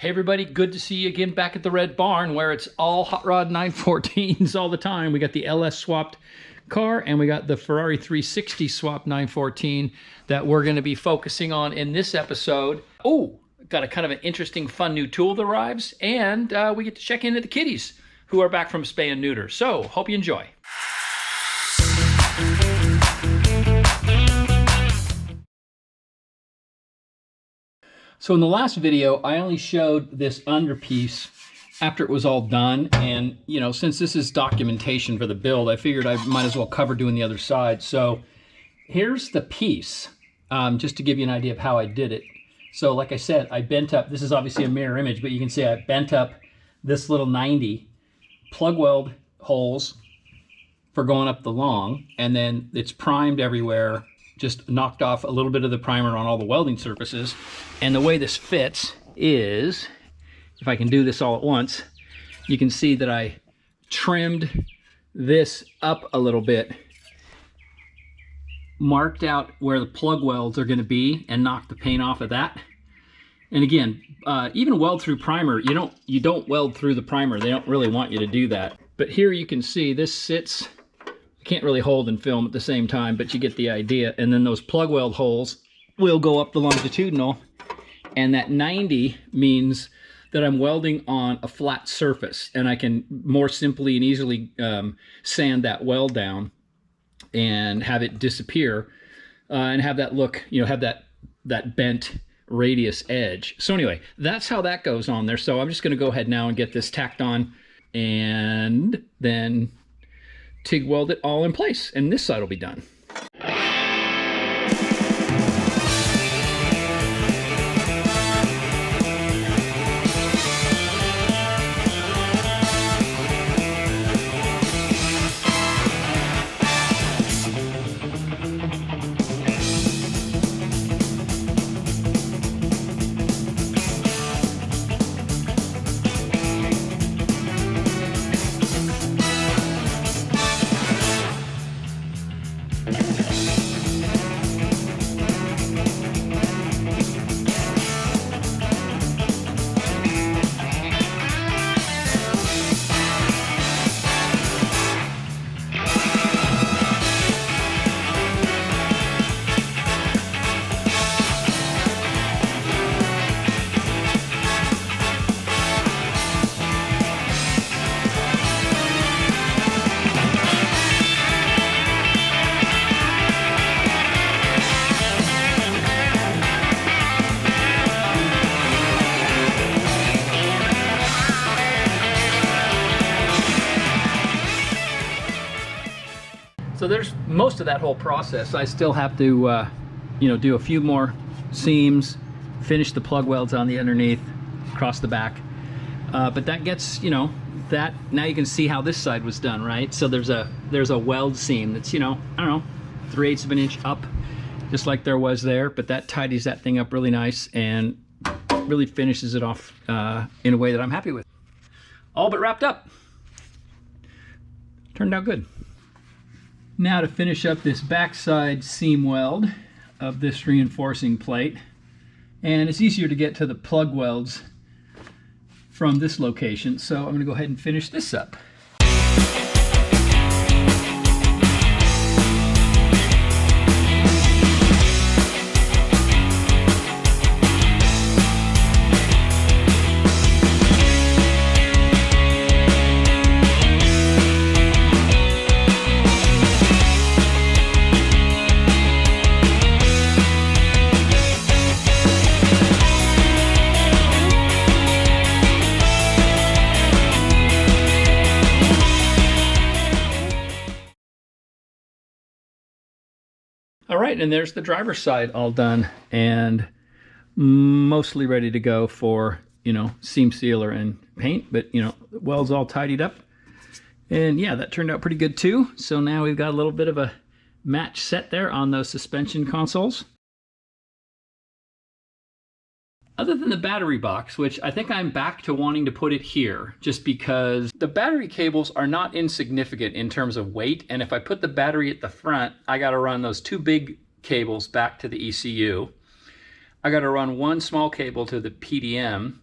Hey everybody, good to see you again back at the Red Barn where it's all Hot Rod 914s all the time. We got the LS swapped car and we got the Ferrari 360 swapped 914 that we're going to be focusing on in this episode. Oh, got a kind of an interesting fun new tool that arrives, and we get to check in at the kitties who are back from spay and neuter. So hope you enjoy. So in the last video, I only showed this underpiece after it was all done. And, you know, since this is documentation for the build, I figured I might as well cover doing the other side. So here's the piece, just to give you an idea of how I did it. So like I said, I bent up, this is obviously a mirror image, but you can see I bent up this little 90 plug weld holes for going up the long, and then it's primed everywhere. Just knocked off a little bit of the primer on all the welding surfaces. And the way this fits is, if I can do this all at once, you can see that I trimmed this up a little bit, marked out where the plug welds are going to be, and knocked the paint off of that. And again, even weld through primer, you don't weld through the primer. They don't really want you to do that. But here you can see this sits, I can't really hold and film at the same time, but you get the idea. And then those plug weld holes will go up the longitudinal, and that 90 means that I'm welding on a flat surface, and I can more simply and easily sand that weld down and have it disappear, and have that look, you know, have that bent radius edge. So anyway, that's how that goes on there. So I'm just going to go ahead now and get this tacked on, and then TIG weld it all in place, and this side will be done. So there's most of that whole process. I still have to, you know, do a few more seams, finish the plug welds on the underneath, across the back. But that gets, you know, that now you can see how this side was done, right? So there's a weld seam that's, you know, I don't know, 3/8 of an inch up, just like there was there. But that tidies that thing up really nice and really finishes it off in a way that I'm happy with. All but wrapped up. Turned out good. Now to finish up this backside seam weld of this reinforcing plate, and it's easier to get to the plug welds from this location, so I'm going to go ahead and finish this up. All right, and there's the driver's side all done and mostly ready to go for, you know, seam sealer and paint, but, you know, the weld's all tidied up. And yeah, that turned out pretty good too. So now we've got a little bit of a match set there on those suspension consoles. Other than the battery box, which I think I'm back to wanting to put it here, just because the battery cables are not insignificant in terms of weight, and if I put the battery at the front, I gotta run those two big cables back to the ECU. I gotta run one small cable to the PDM,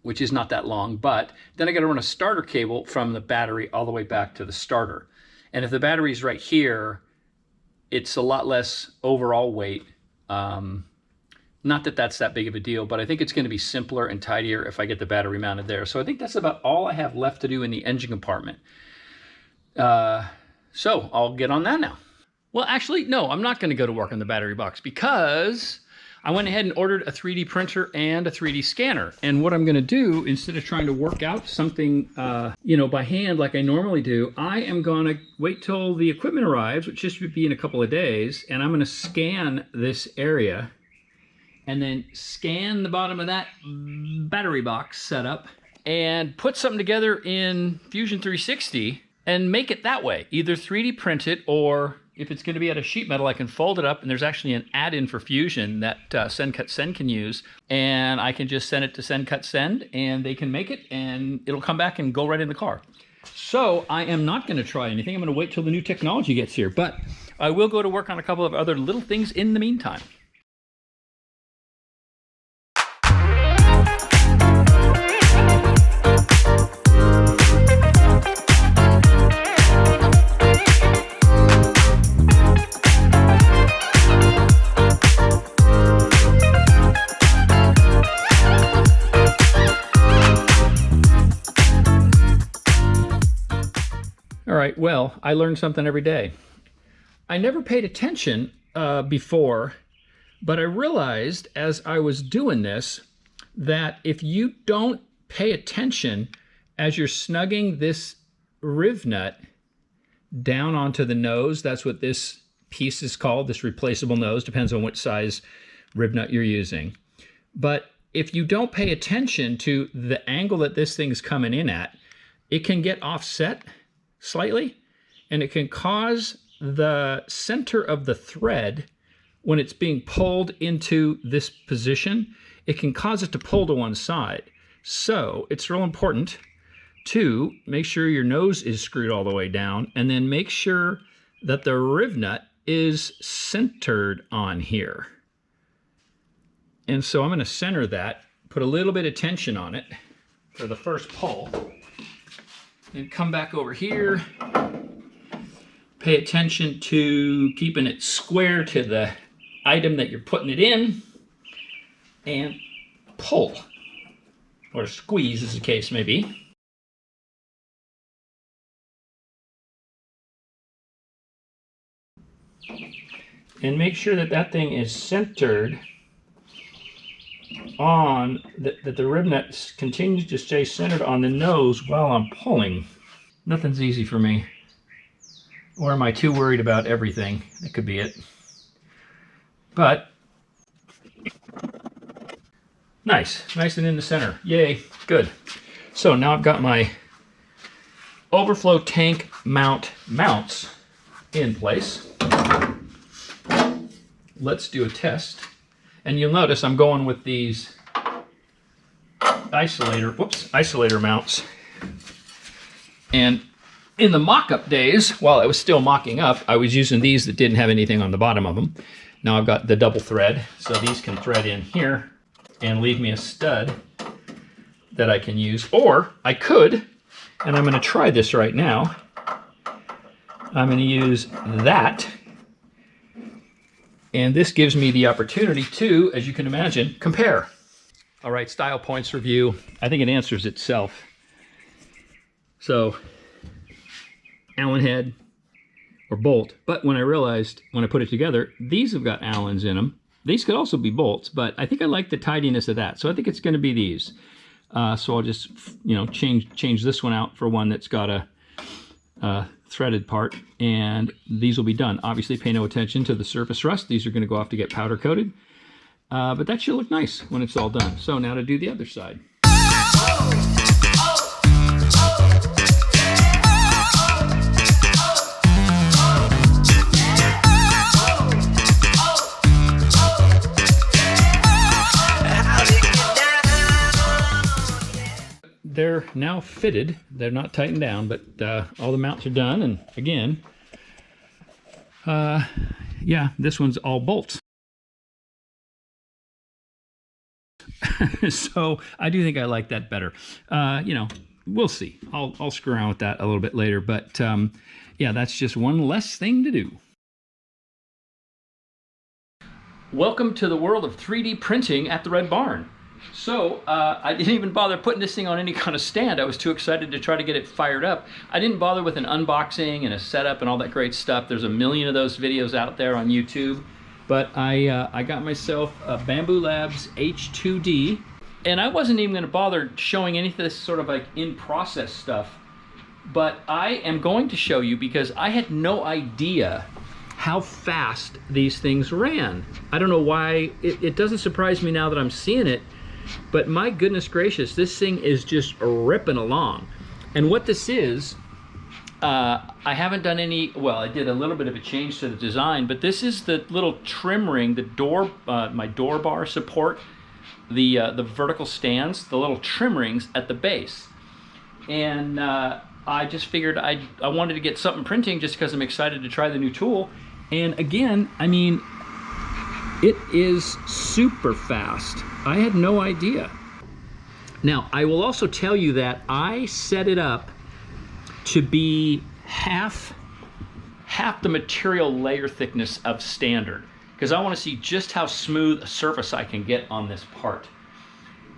which is not that long, but then I got to run a starter cable from the battery all the way back to the starter. And if the battery's right here, it's a lot less overall weight. Not that that's that big of a deal, but I think it's going to be simpler and tidier if I get the battery mounted there. So I think that's about all I have left to do in the engine compartment. So I'll get on that now. Well, actually, no, I'm not going to go to work on the battery box because I went ahead and ordered a 3D printer and a 3D scanner. And what I'm going to do, instead of trying to work out something, you know, by hand like I normally do, I am going to wait till the equipment arrives, which should be in a couple of days, and I'm going to scan this area and then scan the bottom of that battery box setup and put something together in Fusion 360 and make it that way. Either 3D print it, or if it's going to be out of sheet metal, I can fold it up, and there's actually an add-in for Fusion that Send Cut Send can use, and I can just send it to Send Cut Send, and they can make it, and it'll come back and go right in the car. So I am not going to try anything. I'm going to wait till the new technology gets here, but I will go to work on a couple of other little things in the meantime. All right, well, I learned something every day. I never paid attention before, but I realized as I was doing this that if you don't pay attention as you're snugging this riv nut down onto the nose, that's what this piece is called, this replaceable nose, depends on which size riv nut you're using. But if you don't pay attention to the angle that this thing's coming in at, it can get offset slightly, and it can cause the center of the thread, when it's being pulled into this position, it can cause it to pull to one side. So it's real important to make sure your nose is screwed all the way down, and then make sure that the riv nut is centered on here. And so I'm going to center that, put a little bit of tension on it for the first pull, and come back over here. Pay attention to keeping it square to the item that you're putting it in, and pull, or squeeze as the case may be. And make sure that that thing is centered on, that the riv nut continues to stay centered on the nose while I'm pulling. Nothing's easy for me. Or am I too worried about everything? That could be it. But nice and in the center. Yay, good. So now I've got my overflow tank mounts in place. Let's do a test. And you'll notice I'm going with these isolator mounts. And in the mock-up days, while I was still mocking up, I was using these that didn't have anything on the bottom of them. Now I've got the double thread, so these can thread in here and leave me a stud that I can use. Or I could, and I'm going to try this right now, I'm going to use that. And this gives me the opportunity to, as you can imagine, compare. All right, style points review. I think it answers itself. So, Allen head or bolt. But when I realized, when I put it together, these have got Allens in them. These could also be bolts, but I think I like the tidiness of that. So I think it's going to be these. So I'll just, change this one out for one that's got a threaded part, and these will be done. Obviously pay no attention to the surface rust. These are going to go off to get powder coated, but that should look nice when it's all done. So now to do the other side. They're now fitted. They're not tightened down, but all the mounts are done. And again, yeah, this one's all bolts. So I do think I like that better. You know, we'll see. I'll screw around with that a little bit later, but yeah, that's just one less thing to do. Welcome to the world of 3D printing at the Red Barn. So I didn't even bother putting this thing on any kind of stand. I was too excited to try to get it fired up. I didn't bother with an unboxing and a setup and all that great stuff. There's a million of those videos out there on YouTube. But I got myself a Bamboo Labs H2D, and I wasn't even going to bother showing any of this sort of like in-process stuff. But I am going to show you because I had no idea how fast these things ran. I don't know why. It doesn't surprise me now that I'm seeing it, but my goodness gracious, this thing is just ripping along. And what this is, I haven't done any, well, I did a little bit of a change to the design, but this is the little trim ring, the door, my door bar support, the vertical stands, the little trim rings at the base. And I just figured I wanted to get something printing just because I'm excited to try the new tool. And again, I mean, it is super fast. I had no idea. Now, I will also tell you that I set it up to be half the material layer thickness of standard, because I want to see just how smooth a surface I can get on this part.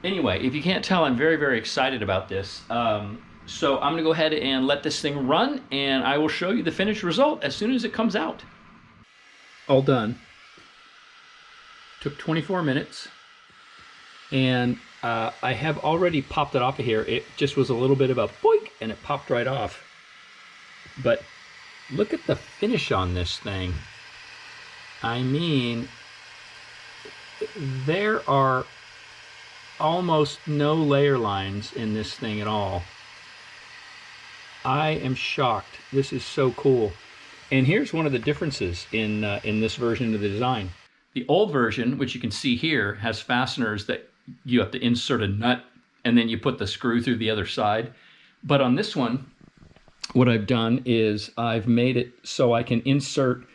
Anyway, if you can't tell, I'm very, very excited about this. So I'm gonna go ahead and let this thing run, and I will show you the finished result as soon as it comes out. All done. Took 24 minutes, and I have already popped it off of here. It just was a little bit of a boink, and it popped right off. But look at the finish on this thing. I mean, there are almost no layer lines in this thing at all. I am shocked. This is so cool. And here's one of the differences in this version of the design. The old version, which you can see here, has fasteners that you have to insert a nut and then you put the screw through the other side. But on this one, what I've done is I've made it so I can insert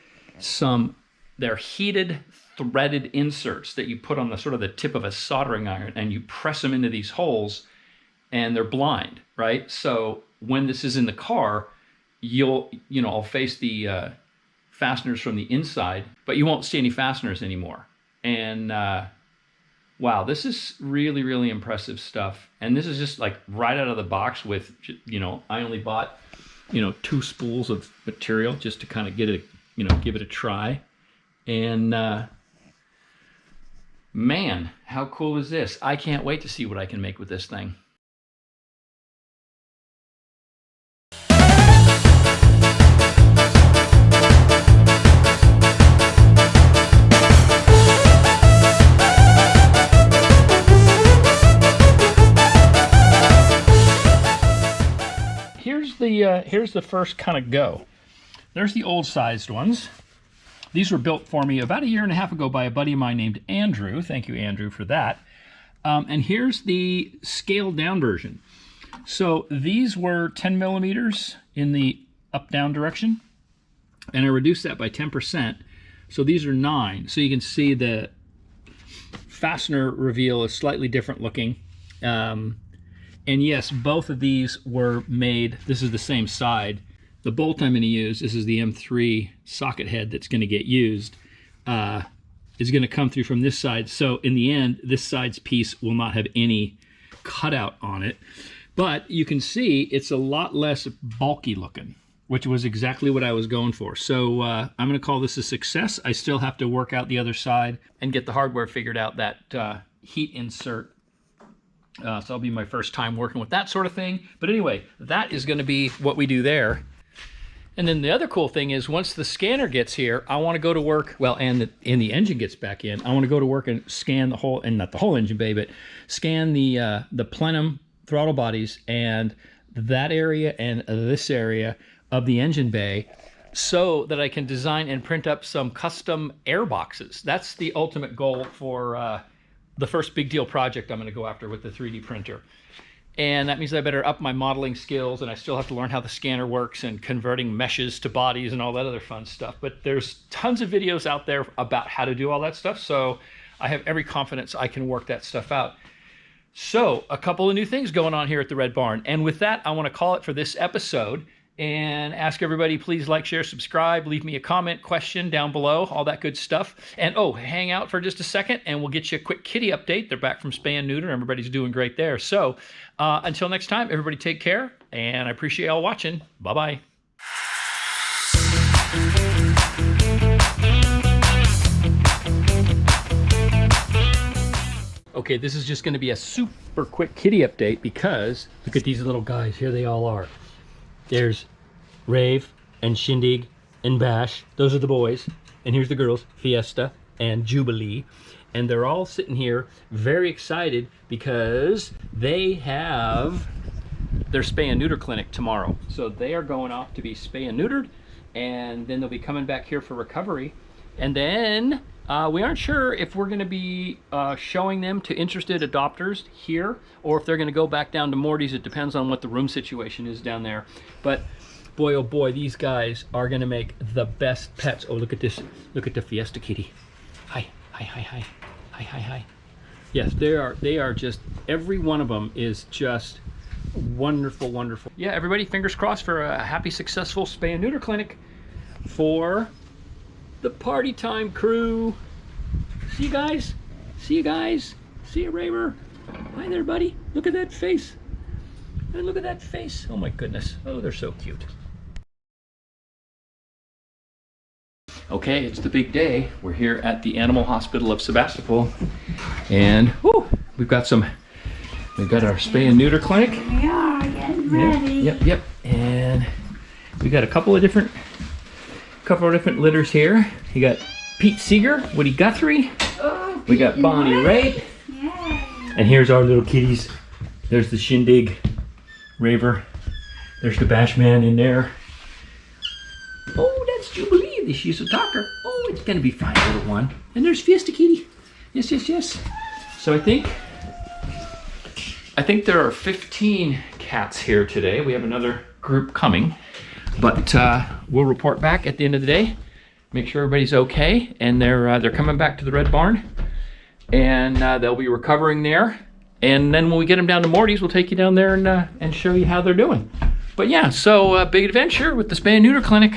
they're heated threaded inserts that you put on the sort of the tip of a soldering iron, and you press them into these holes and they're blind, right? So when this is in the car, I'll face the fasteners from the inside, but you won't see any fasteners anymore. And wow, this is really, really impressive stuff. And this is just like right out of the box with, I only bought, 2 spools of material just to kind of get it, give it a try. And man, how cool is this? I can't wait to see what I can make with this thing. Here's the first kind of go. There's the old sized ones. These were built for me about 1.5 years ago by a buddy of mine named Andrew. Thank you, Andrew, for that. And here's the scaled down version. So these were 10 millimeters in the up-down direction, and I reduced that by 10%. So these are 9. So you can see the fastener reveal is slightly different looking. And yes, both of these were made, this is the same side. The bolt I'm going to use, this is the M3 socket head that's going to get used, is going to come through from this side. So in the end, this side's piece will not have any cutout on it. But you can see it's a lot less bulky looking, which was exactly what I was going for. So I'm going to call this a success. I still have to work out the other side and get the hardware figured out, that heat insert. So that'll be my first time working with that sort of thing. But anyway, that is going to be what we do there. And then the other cool thing is, once the scanner gets here, I want to go to work, well, and the engine gets back in, I want to go to work and scan the whole, and not the whole engine bay, but scan the plenum throttle bodies and that area and this area of the engine bay, so that I can design and print up some custom air boxes. That's the ultimate goal for the first big deal project I'm going to go after with the 3D printer. And that means I better up my modeling skills, and I still have to learn how the scanner works and converting meshes to bodies and all that other fun stuff. But there's tons of videos out there about how to do all that stuff, so I have every confidence I can work that stuff out. So a couple of new things going on here at the Red Barn. And with that, I want to call it for this episode and ask everybody, please like, share, subscribe, leave me a comment, question down below, all that good stuff. And oh, hang out for just a second and we'll get you a quick kitty update. They're back from spay and neuter. Everybody's doing great there. So until next time, everybody take care, and I appreciate y'all watching. Bye-bye. Okay, this is just going to be a super quick kitty update because look at these little guys. Here they all are. There's Rave and Shindig and Bash. Those are the boys. And here's the girls, Fiesta and Jubilee. And they're all sitting here very excited because they have their spay and neuter clinic tomorrow. So they are going off to be spay and neutered, and then they'll be coming back here for recovery. And then we aren't sure if we're going to be showing them to interested adopters here or if they're going to go back down to Morty's. It depends on what the room situation is down there. But boy, oh boy, these guys are going to make the best pets. Oh, look at this. Look at the Fiesta kitty. Hi, hi, hi, hi. Hi, hi, hi. Yes, they are just, every one of them is just wonderful, wonderful. Yeah, everybody, fingers crossed for a happy, successful spay and neuter clinic for the party time crew. See you guys. See you guys. See you, Raver. Hi there, buddy. Look at that face. And look at that face. Oh my goodness. Oh, they're so cute. Okay, it's the big day. We're here at the Animal Hospital of Sebastopol, and whoo, we've got our spay and neuter clinic. We are getting ready. Yep. And we got a couple of different litters here. You got Pete Seeger, Woody Guthrie. Oh, We got Bonnie Raitt. Yay. And here's our little kitties. There's the Shindig Raver. There's the Bashman in there. Oh, that's Jubilee. She's a talker. Oh, it's gonna be fine, little one. And there's Fiesta Kitty. Yes. So I think there are 15 cats here today. We have another group coming, but we'll report back at the end of the day. Make sure everybody's okay, and they're coming back to the Red Barn, and they'll be recovering there. And then when we get them down to Morty's, we'll take you down there and show you how they're doing. But yeah, so big adventure with the spay and neuter clinic.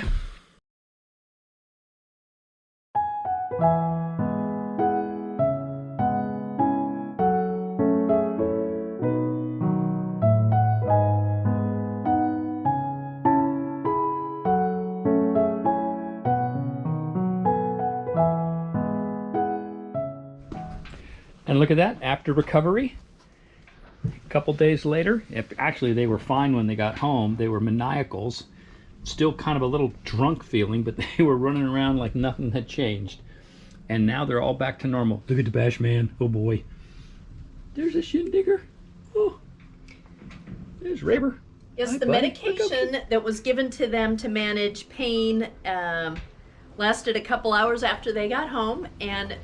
And look at that, after recovery, a couple days later, actually they were fine when they got home. They were maniacals, still kind of a little drunk feeling, but they were running around like nothing had changed. And now they're all back to normal. Look at the Bashman, oh boy. There's a Shindigger. Oh, there's Raver. Yes, Hi, the buddy. medication that was given to them to manage pain lasted a couple hours after they got home, and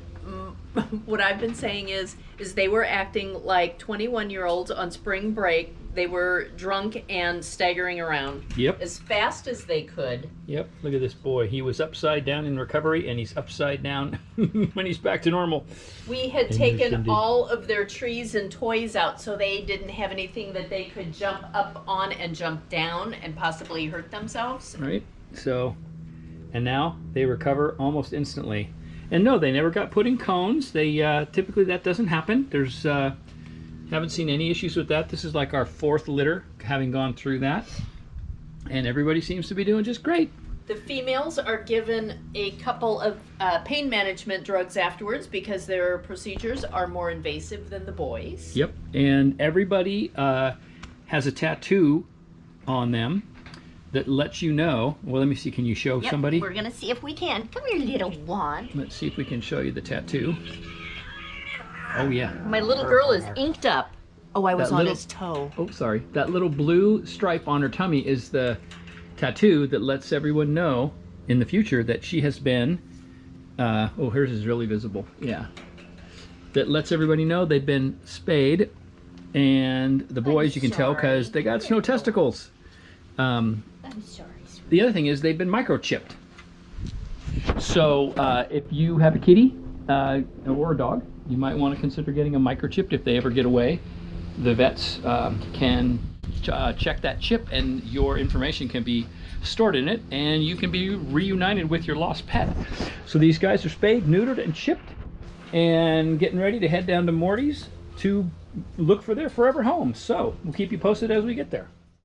what I've been saying is they were acting like 21-year-olds on spring break. They were drunk and staggering around. Yep. As fast as they could. Yep, look at this boy. He was upside down in recovery, and he's upside down when he's back to normal. We had taken all of their trees and toys out so they didn't have anything that they could jump up on and jump down and possibly hurt themselves. Right, so, and now they recover almost instantly. And no, they never got put in cones. They typically that doesn't happen. There's haven't seen any issues with that. This is like our 4th litter, having gone through that, and everybody seems to be doing just great. The females are given a couple of pain management drugs afterwards because their procedures are more invasive than the boys. Yep, and everybody has a tattoo on them that lets you know. Well, let me see. Can you show somebody? We're gonna see if we can. Come here, little one. Let's see if we can show you the tattoo. Oh yeah. My little girl is inked up. Oh, I was on his toe. Oh, sorry. That little blue stripe on her tummy is the tattoo that lets everyone know in the future that she has been. Oh, hers is really visible. Yeah. That lets everybody know they've been spayed, and the boys you can tell because they got no testicles. I'm sorry. The other thing is they've been microchipped. So if you have a kitty or a dog, you might want to consider getting a microchip if they ever get away. The vets can check that chip, and your information can be stored in it, and you can be reunited with your lost pet. So these guys are spayed, neutered, and chipped, and getting ready to head down to Morty's to look for their forever home. So we'll keep you posted as we get there.